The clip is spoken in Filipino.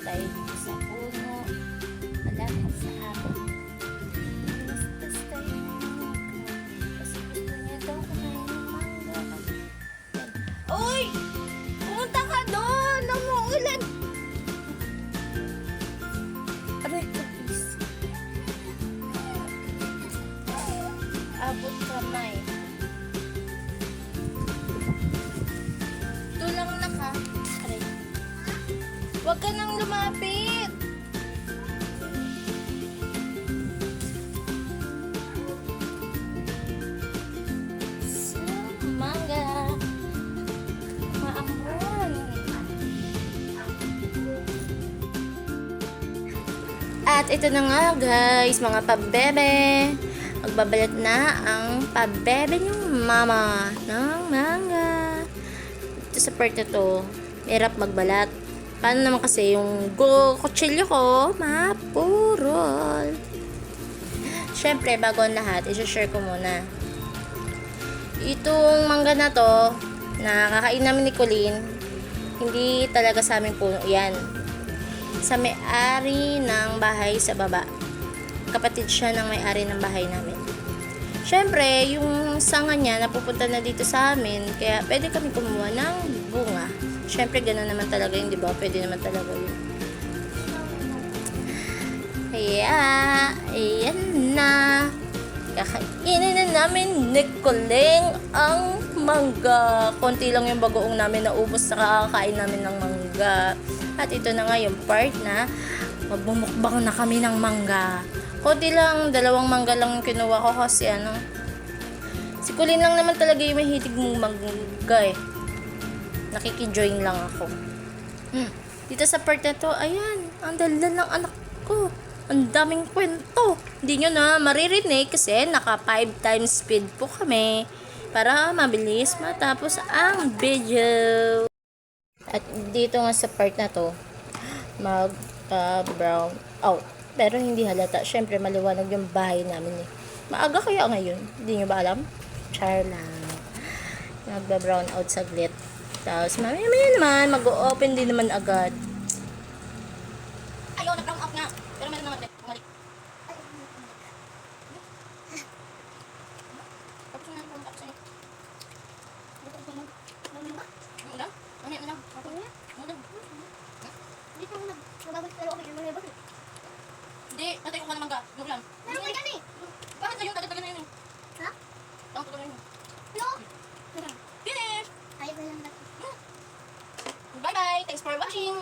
tayo dito sa puno. Malapit sa amin. Mas tayo ng mangga. Kasi gusto niya daw kumain ng mangga. Uy! Pumunta ka doon! Namuulan! Aray ko, please. Abot kamay. Tulang na ka. Aray. Huwag ka nang lumapit. Sa mangga. Maamon. At ito na nga guys, mga pabebe. Magbabalat na ang pabebe niyong mama ng mangga. Ito sa part na to, hirap magbalat. Paano naman kasi yung kutsilyo ko mapurol. Syempre, bago ang lahat, i-share ko muna. Itong mangga na to, na kakain namin ni Colleen, hindi talaga sa aming puno yan. Sa may-ari ng bahay sa baba. Kapatid siya ng may-ari ng bahay namin. Syempre, yung sanga niya napupunta na dito sa amin, kaya pwede kami kumuha ng bunga. Syempre, gano'n naman talaga yun, di ba? Pwede naman talaga yun. Kaya, ayan na. Kakainin na namin ni Colleen ang mangga. Konti lang yung bagoong namin naubos sa kakakain namin ng mangga. At ito na nga yung part na magbumukbang na kami ng mangga. Konti lang, 2 mangga lang yung kinuha ko kasi si Colleen lang naman talaga yung mahilig mong mangga eh. Nakikijoin lang ako. Dito sa part na to, ayan, ang daldal ng anak ko. Ang daming kwento. Hindi nyo na maririnig kasi naka 5 times speed po kami para mabilis matapos ang video. At dito nga sa part na to, brown out. Pero hindi halata. Syempre, maliwanag yung bahay namin eh. Maaga kaya ngayon? Hindi nyo ba alam? Char lang. Magba-brown out saglit. Tapos, mamaya naman, mag-open din naman agad. Ayaw, nag-brown out nga. Pero meron naman, bumalik. Tapos na, tapos na. Ulam? Mamaya na lang. Ulam. Dito mo na. Mababalik pero okay. Mababalik. Hindi, tatay ko ka na mangga. Yung ulam. Meron ka yan eh. Bakit na yun? Dagdagan na yun eh. Ha? Takot ko na yun. No. Finish! Ayaw ko lang. Bye-bye! Thanks for watching!